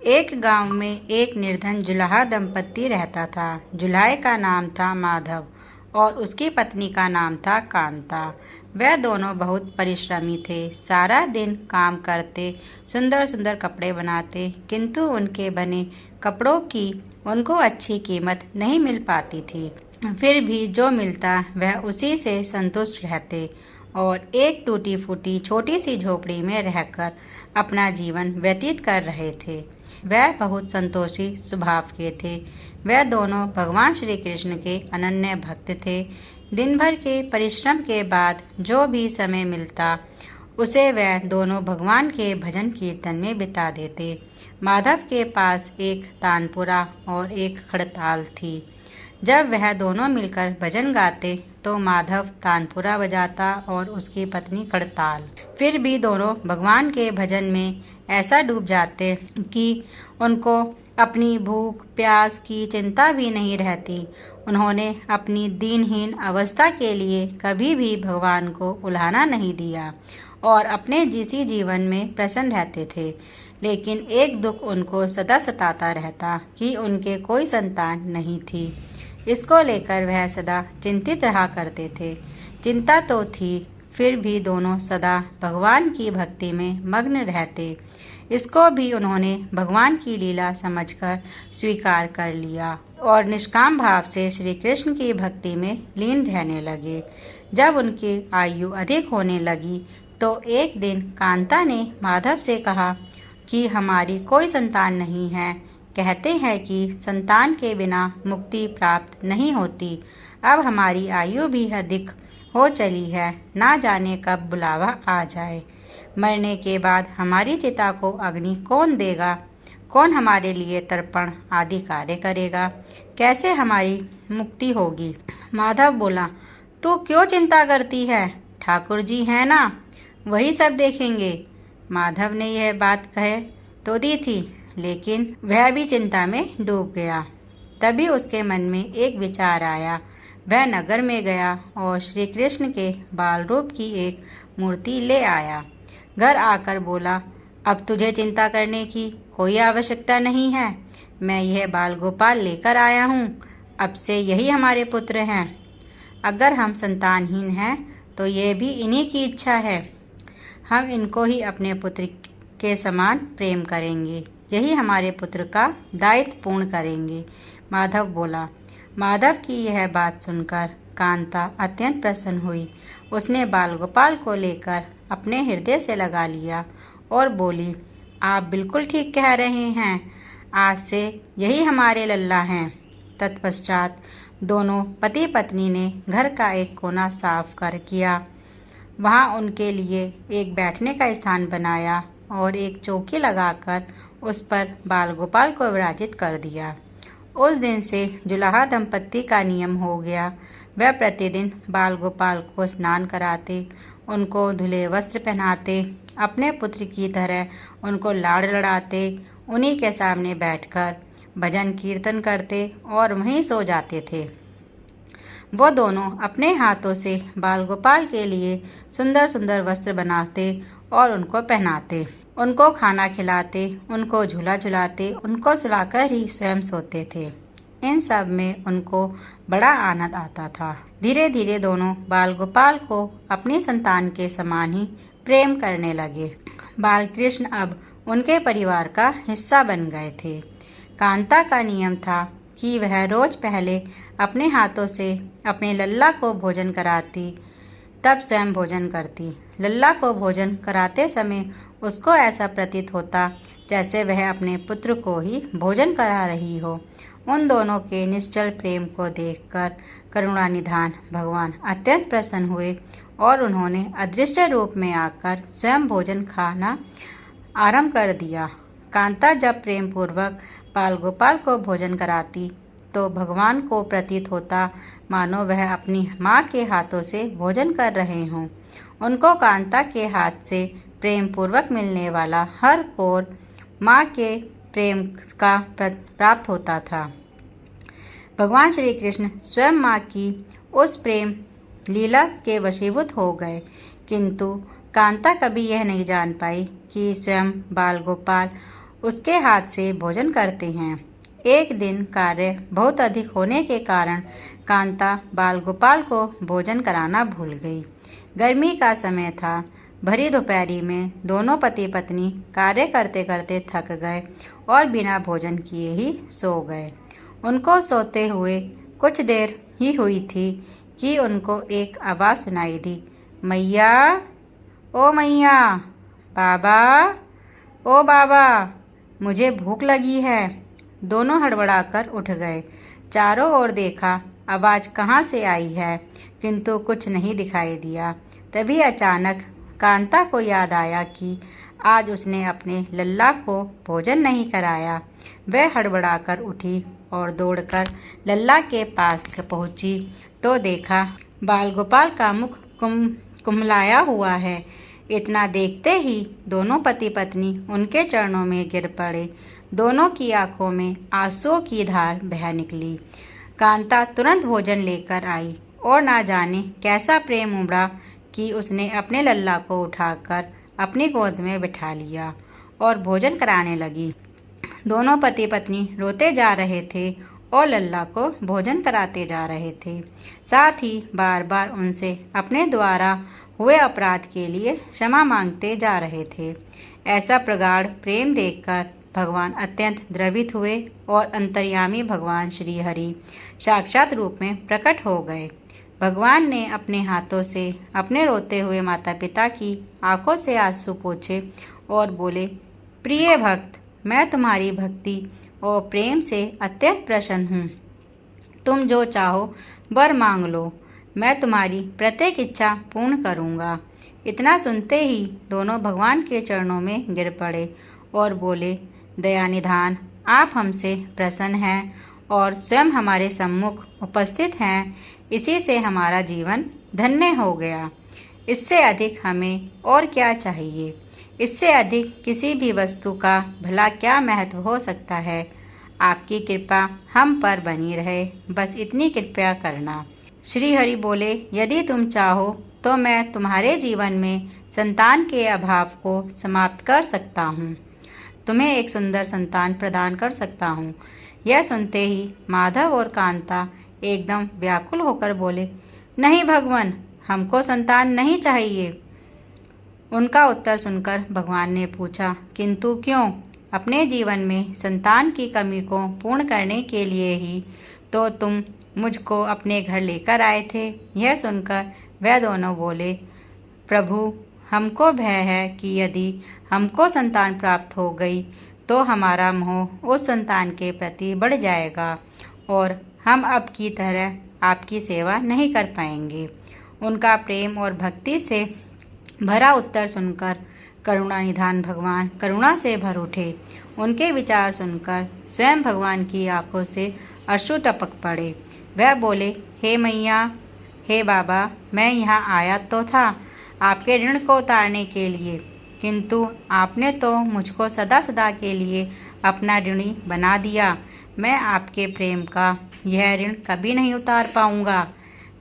एक गांव में एक निर्धन जुलाहा दंपत्ति रहता था। जुलाहे का नाम था माधव और उसकी पत्नी का नाम था कांता। वह दोनों बहुत परिश्रमी थे। सारा दिन काम करते, सुंदर सुंदर कपड़े बनाते, किंतु उनके बने कपड़ों की उनको अच्छी कीमत नहीं मिल पाती थी। फिर भी जो मिलता वह उसी से संतुष्ट रहते और एक टूटी फूटी छोटी सी झोपड़ी में रहकर अपना जीवन व्यतीत कर रहे थे। वह बहुत संतोषी स्वभाव के थे। वह दोनों भगवान श्री कृष्ण के अनन्य भक्त थे। दिन भर के परिश्रम के बाद जो भी समय मिलता उसे वह दोनों भगवान के भजन कीर्तन में बिता देते। माधव के पास एक तानपुरा और एक खड़ताल थी। जब वह दोनों मिलकर भजन गाते तो माधव तानपुरा बजाता और उसकी पत्नी खड़ताल। फिर भी दोनों भगवान के भजन में ऐसा डूब जाते कि उनको अपनी भूख प्यास की चिंता भी नहीं रहती। उन्होंने अपनी दीनहीन अवस्था के लिए कभी भी भगवान को उल्हाना नहीं दिया और अपने जिसी जीवन में प्रसन्न रहते थे। लेकिन एक दुख उनको सदा सताता रहता कि उनके कोई संतान नहीं थी। इसको लेकर वह सदा चिंतित रहा करते थे। चिंता तो थी, फिर भी दोनों सदा भगवान की भक्ति में मग्न रहते। इसको भी उन्होंने भगवान की लीला समझकर स्वीकार कर लिया और निष्काम भाव से श्री कृष्ण की भक्ति में लीन रहने लगे। जब उनकी आयु अधिक होने लगी तो एक दिन कांता ने माधव से कहा कि हमारी कोई संतान नहीं है। कहते हैं कि संतान के बिना मुक्ति प्राप्त नहीं होती। अब हमारी आयु भी अधिक हो चली है, ना जाने कब बुलावा आ जाए। मरने के बाद हमारी चिता को अग्नि कौन देगा? कौन हमारे लिए तर्पण आदि कार्य करेगा? कैसे हमारी मुक्ति होगी? माधव बोला, तू क्यों चिंता करती है? ठाकुर जी हैं ना, वही सब देखेंगे। माधव ने यह बात कहे तो दी थी, लेकिन वह भी चिंता में डूब गया। तभी उसके मन में एक विचार आया। वह नगर में गया और श्री कृष्ण के बाल रूप की एक मूर्ति ले आया। घर आकर बोला, अब तुझे चिंता करने की कोई आवश्यकता नहीं है। मैं यह बाल गोपाल लेकर आया हूँ। अब से यही हमारे पुत्र हैं। अगर हम संतानहीन हैं तो ये भी इन्हीं की इच्छा है। हम इनको ही अपने पुत्र के समान प्रेम करेंगे। यही हमारे पुत्र का दायित्व पूर्ण करेंगे। माधव बोला। माधव की यह बात सुनकर कांता अत्यंत प्रसन्न हुई। उसने बाल गोपाल को लेकर अपने हृदय से लगा लिया और बोली, आप बिल्कुल ठीक कह रहे हैं। आज से यही हमारे लल्ला हैं। तत्पश्चात दोनों पति पत्नी ने घर का एक कोना साफ कर किया। वहाँ उनके लिए एक बैठने का स्थान बनाया और एक चौकी लगाकर उस पर बाल गोपाल को विराजित कर दिया। उस दिन से जुलाहा दंपत्ति का नियम हो गया। वह प्रतिदिन बाल गोपाल को स्नान कराते, उनको धुले वस्त्र पहनाते, अपने पुत्र की तरह उनको लाड़ लड़ाते, उन्हीं के सामने बैठकर भजन कीर्तन करते और वहीं सो जाते थे। वो दोनों अपने हाथों से बाल गोपाल के लिए सुंदर सुंदर वस्त्र बनाते और उनको पहनाते, उनको खाना खिलाते, उनको झूला झुलाते, उनको सुलाकर ही स्वयं सोते थे। इन सब में उनको बड़ा आनंद आता था। धीरे धीरे दोनों बाल गोपाल को अपनी संतान के समान ही प्रेम करने लगे। बाल कृष्ण अब उनके परिवार का हिस्सा बन गए थे। कांता का नियम था कि वह रोज पहले अपने हाथों से अपने लल्ला को भोजन कराती, तब स्वयं भोजन करती। लल्ला को भोजन कराते समय उसको ऐसा प्रतीत होता जैसे वह अपने पुत्र को ही भोजन करा रही हो। उन दोनों के निश्चल प्रेम को देखकर करुणानिधान भगवान अत्यंत प्रसन्न हुए और उन्होंने अदृश्य रूप में आकर स्वयं भोजन खाना आरंभ कर दिया। कांता जब प्रेम पूर्वक बाल गोपाल को भोजन कराती तो भगवान को प्रतीत होता मानो वह अपनी माँ के हाथों से भोजन कर रहे हों। उनको कांता के हाथ से प्रेम पूर्वक मिलने वाला हर कोर माँ के प्रेम का प्राप्त होता था। भगवान श्री कृष्ण स्वयं माँ की उस प्रेम लीला के वशीभूत हो गए, किंतु कांता कभी यह नहीं जान पाई कि स्वयं बाल गोपाल उसके हाथ से भोजन करते हैं। एक दिन कार्य बहुत अधिक होने के कारण कांता बाल गोपाल को भोजन कराना भूल गई। गर्मी का समय था। भरी दोपहरी में दोनों पति पत्नी कार्य करते करते थक गए और बिना भोजन किए ही सो गए। उनको सोते हुए कुछ देर ही हुई थी कि उनको एक आवाज़ सुनाई दी, मैया, ओ मैया, बाबा, ओ बाबा, मुझे भूख लगी है। दोनों हड़बड़ाकर उठ गए। चारों ओर देखा, आवाज़ कहाँ से आई है, किंतु कुछ नहीं दिखाई दिया। तभी अचानक कांता को याद आया कि आज उसने अपने लल्ला को भोजन नहीं कराया। वह हड़बड़ाकर उठी और दौड़कर लल्ला के पास पहुंची तो देखा बाल गोपाल का मुख कुम्हलाया हुआ है। इतना देखते ही दोनों पति पत्नी उनके चरणों में गिर पड़े। दोनों की आंखों में आंसुओं की धार बह निकली। कांता तुरंत भोजन लेकर आई और ना जाने कैसा प्रेम उमड़ा कि उसने अपने लल्ला को उठाकर अपनी गोद में बिठा लिया और भोजन कराने लगी। दोनों पति पत्नी रोते जा रहे थे और लल्ला को भोजन कराते जा रहे थे। साथ ही बार बार उनसे अपने द्वारा हुए अपराध के लिए क्षमा मांगते जा रहे थे। ऐसा प्रगाढ़ प्रेम देखकर भगवान अत्यंत द्रवित हुए और अंतर्यामी भगवान श्री हरि साक्षात रूप में प्रकट हो गए। भगवान ने अपने हाथों से अपने रोते हुए माता पिता की आंखों से आंसू पोंछे और बोले, प्रिय भक्त, मैं तुम्हारी भक्ति और प्रेम से अत्यंत प्रसन्न हूँ। तुम जो चाहो वर मांग लो, मैं तुम्हारी प्रत्येक इच्छा पूर्ण करूँगा। इतना सुनते ही दोनों भगवान के चरणों में गिर पड़े और बोले, दयानिधान, आप हमसे प्रसन्न हैं और स्वयं हमारे सम्मुख उपस्थित हैं। इसी से हमारा जीवन धन्य हो गया। इससे अधिक हमें और क्या चाहिए? इससे अधिक किसी भी वस्तु का भला क्या महत्व हो सकता है? आपकी कृपा हम पर बनी रहे, बस इतनी कृपया करना। श्री हरि बोले, यदि तुम चाहो तो मैं तुम्हारे जीवन में संतान के अभाव को समाप्त कर सकता हूँ। तुम्हें एक सुंदर संतान प्रदान कर सकता हूँ। यह सुनते ही माधव और कांता एकदम व्याकुल होकर बोले, नहीं भगवान, हमको संतान नहीं चाहिए। उनका उत्तर सुनकर भगवान ने पूछा, किंतु क्यों? अपने जीवन में संतान की कमी को पूर्ण करने के लिए ही तो तुम मुझको अपने घर लेकर आए थे। यह सुनकर वह दोनों बोले, प्रभु, हमको भय है कि यदि हमको संतान प्राप्त हो गई तो हमारा मोह उस संतान के प्रति बढ़ जाएगा और हम अब की तरह आपकी सेवा नहीं कर पाएंगे। उनका प्रेम और भक्ति से भरा उत्तर सुनकर करुणा निधान भगवान करुणा से भर उठे। उनके विचार सुनकर स्वयं भगवान की आंखों से अश्रु टपक पड़े। वह बोले, हे मैया, हे बाबा, मैं यहाँ आया तो था आपके ऋण को उतारने के लिए, किंतु आपने तो मुझको सदा सदा के लिए अपना ऋणी बना दिया। मैं आपके प्रेम का यह ऋण कभी नहीं उतार पाऊँगा।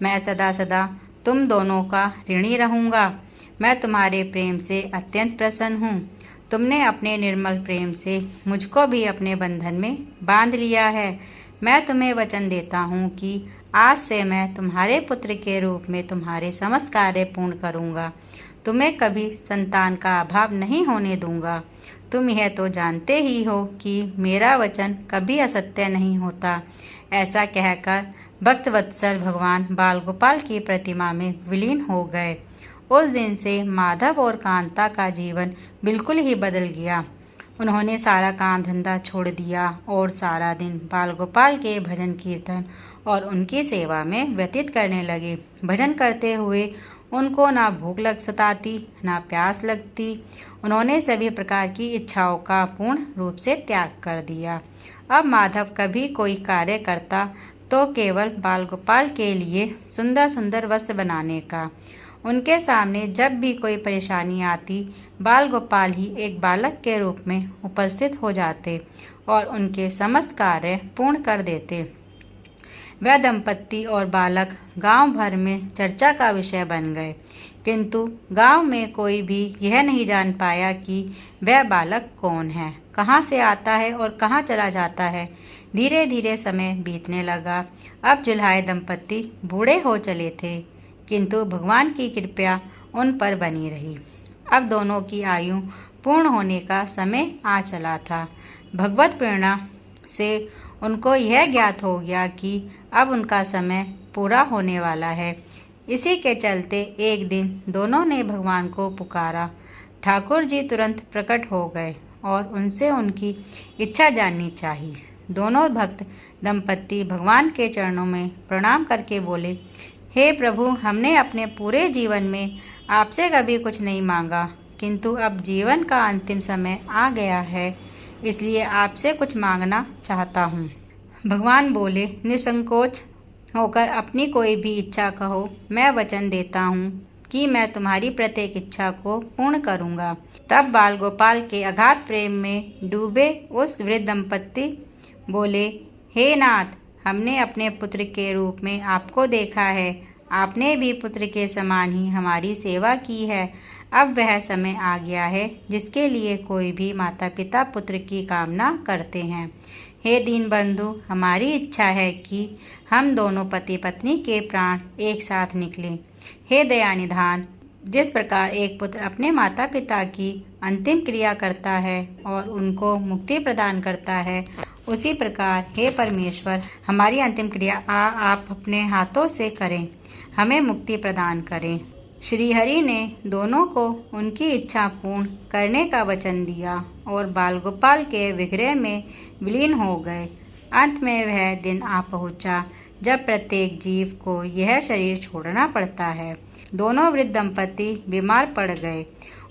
मैं सदा सदा तुम दोनों का ऋणी रहूँगा। मैं तुम्हारे प्रेम से अत्यंत प्रसन्न हूँ। तुमने अपने निर्मल प्रेम से मुझको भी अपने बंधन में बांध लिया है। मैं तुम्हें वचन देता हूँ कि आज से मैं तुम्हारे पुत्र के रूप में तुम्हारे समस्त कार्य पूर्ण करूँगा। तुम्हें कभी संतान का अभाव नहीं होने दूँगा। तुम यह तो जानते ही हो कि मेरा वचन कभी असत्य नहीं होता। ऐसा कहकर भक्त वत्सल भगवान बाल गोपाल की प्रतिमा में विलीन हो गए। उस दिन से माधव और कांता का जीवन बिल्कुल ही बदल गया। उन्होंने सारा काम धंधा छोड़ दिया और सारा दिन बाल गोपाल के भजन कीर्तन और उनकी सेवा में व्यतीत करने लगे। भजन करते हुए उनको ना भूख लग सताती ना प्यास लगती। उन्होंने सभी प्रकार की इच्छाओं का पूर्ण रूप से त्याग कर दिया। अब माधव कभी कोई कार्य करता तो केवल बाल गोपाल के लिए सुंदर सुंदर वस्त्र बनाने का। उनके सामने जब भी कोई परेशानी आती, बाल गोपाल ही एक बालक के रूप में उपस्थित हो जाते और उनके समस्त कार्य पूर्ण कर देते। वह दंपत्ति और बालक गांव भर में चर्चा का विषय बन गए, किंतु गांव में कोई भी यह नहीं जान पाया कि वह बालक कौन है, कहाँ से आता है और कहाँ चला जाता है। धीरे धीरे समय बीतने लगा। अब जुल्हाए दंपत्ति बूढ़े हो चले थे, किंतु भगवान की कृपा उन पर बनी रही। अब दोनों की आयु पूर्ण होने का समय आ चला था। भगवत प्रेरणा से उनको यह ज्ञात हो गया कि अब उनका समय पूरा होने वाला है। इसी के चलते एक दिन दोनों ने भगवान को पुकारा। ठाकुर जी तुरंत प्रकट हो गए और उनसे उनकी इच्छा जाननी चाहिए। दोनों भक्त दंपत्ति भगवान के चरणों में प्रणाम करके बोले, हे प्रभु, हमने अपने पूरे जीवन में आपसे कभी कुछ नहीं मांगा, किंतु अब जीवन का अंतिम समय आ गया है, इसलिए आपसे कुछ मांगना चाहता हूँ। भगवान बोले, निसंकोच होकर अपनी कोई भी इच्छा कहो, मैं वचन देता हूँ कि मैं तुम्हारी प्रत्येक इच्छा को पूर्ण करूँगा। तब बाल गोपाल के अगाध प्रेम में डूबे उस वृद्ध दंपत्ति बोले, हे नाथ, हमने अपने पुत्र के रूप में आपको देखा है, आपने भी पुत्र के समान ही हमारी सेवा की है। अब वह समय आ गया है जिसके लिए कोई भी माता पिता पुत्र की कामना करते हैं। हे दीनबंधु, हमारी इच्छा है कि हम दोनों पति पत्नी के प्राण एक साथ निकलें। हे दयानिधान, जिस प्रकार एक पुत्र अपने माता पिता की अंतिम क्रिया करता है और उनको मुक्ति प्रदान करता है, उसी प्रकार हे परमेश्वर, हमारी अंतिम क्रिया आप अपने हाथों से करें, हमें मुक्ति प्रदान करें। श्री हरि ने दोनों को उनकी इच्छा पूर्ण करने का वचन दिया और बाल गोपाल के विग्रह में विलीन हो गए। अंत में वह दिन आ पहुंचा जब प्रत्येक जीव को यह शरीर छोड़ना पड़ता है। दोनों वृद्ध दंपत्ति बीमार पड़ गए।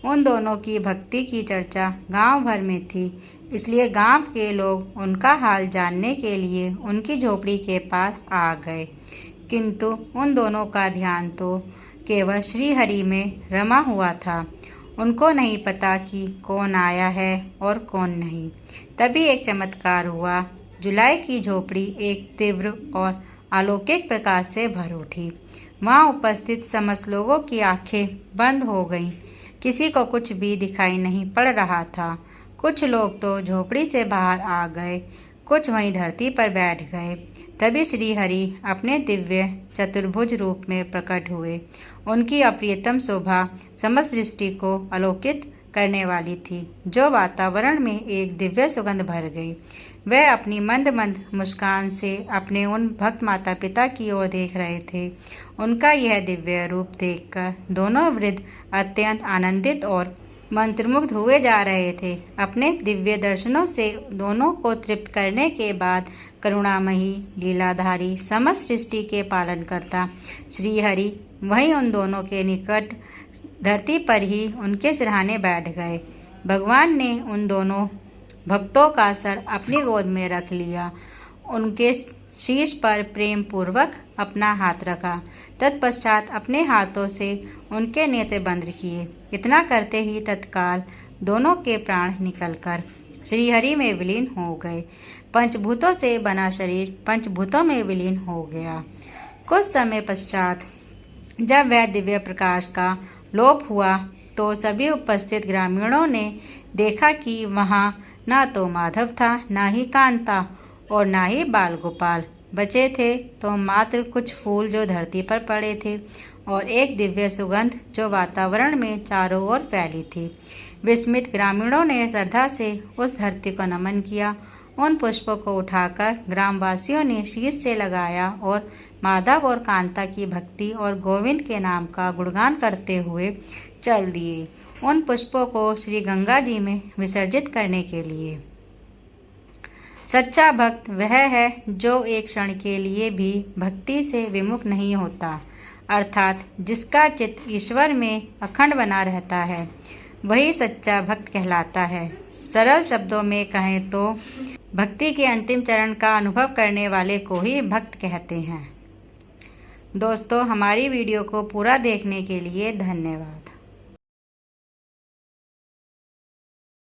उन दोनों की भक्ति की चर्चा गांव भर में थी, इसलिए गांव के लोग उनका हाल जानने के लिए उनकी झोपड़ी के पास आ गए, किंतु उन दोनों का ध्यान तो केवल श्री हरि में रमा हुआ था। उनको नहीं पता कि कौन आया है और कौन नहीं। तभी एक चमत्कार हुआ। जुलाई की झोपड़ी एक तीव्र और अलौकिक प्रकाश से भर उठी। वहां उपस्थित समस्त लोगों की आंखें बंद हो गईं। किसी को कुछ भी दिखाई नहीं पड़ रहा था। कुछ लोग तो झोपड़ी से बाहर आ गए, कुछ वहीं धरती पर बैठ गए। तभी श्री हरि अपने दिव्य चतुर्भुज रूप में प्रकट हुए। उनकी अप्रियतम शोभा समस्त सृष्टि को आलोकित करने वाली थी, जो वातावरण में एक दिव्य सुगंध भर गई। वह अपनी मंद मंद मुस्कान से अपने उन भक्त माता पिता की ओर देख रहे थे। उनका यह दिव्य रूप देखकर दोनों वृद्ध अत्यंत आनंदित और मंत्रमुग्ध हुए जा रहे थे। अपने दिव्य दर्शनों से दोनों को तृप्त करने के बाद करुणामयी लीलाधारी समस्त सृष्टि के पालन करता श्री हरि वहीं उन दोनों के निकट धरती पर ही उनके सिरहाने बैठ गए। भगवान ने उन दोनों भक्तों का सर अपनी गोद में रख लिया, उनके शीश पर प्रेम पूर्वक अपना हाथ रखा, तत्पश्चात अपने हाथों से उनके नेत्र बंद किए। इतना करते ही तत्काल दोनों के प्राण निकलकर श्रीहरि में विलीन हो गए। पंचभूतों से बना शरीर पंचभूतों में विलीन हो गया। कुछ समय पश्चात जब वह दिव्य प्रकाश का लोप हुआ तो सभी उपस्थित ग्रामीणों ने देखा कि वहाँ न तो माधव था, न ही कांता और न ही बाल गोपाल बचे थे, तो मात्र कुछ फूल जो धरती पर पड़े थे और एक दिव्य सुगंध जो वातावरण में चारों ओर फैली थी। विस्मित ग्रामीणों ने श्रद्धा से उस धरती को नमन किया। उन पुष्पों को उठाकर ग्रामवासियों ने शीश से लगाया और माधव और कांता की भक्ति और गोविंद के नाम का गुणगान करते हुए चल दिए, उन पुष्पों को श्री गंगा जी में विसर्जित करने के लिए। सच्चा भक्त वह है जो एक क्षण के लिए भी भक्ति से विमुख नहीं होता, अर्थात जिसका चित्त ईश्वर में अखंड बना रहता है, वही सच्चा भक्त कहलाता है। सरल शब्दों में कहें तो भक्ति के अंतिम चरण का अनुभव करने वाले को ही भक्त कहते हैं। दोस्तों, हमारी वीडियो को पूरा देखने के लिए धन्यवाद।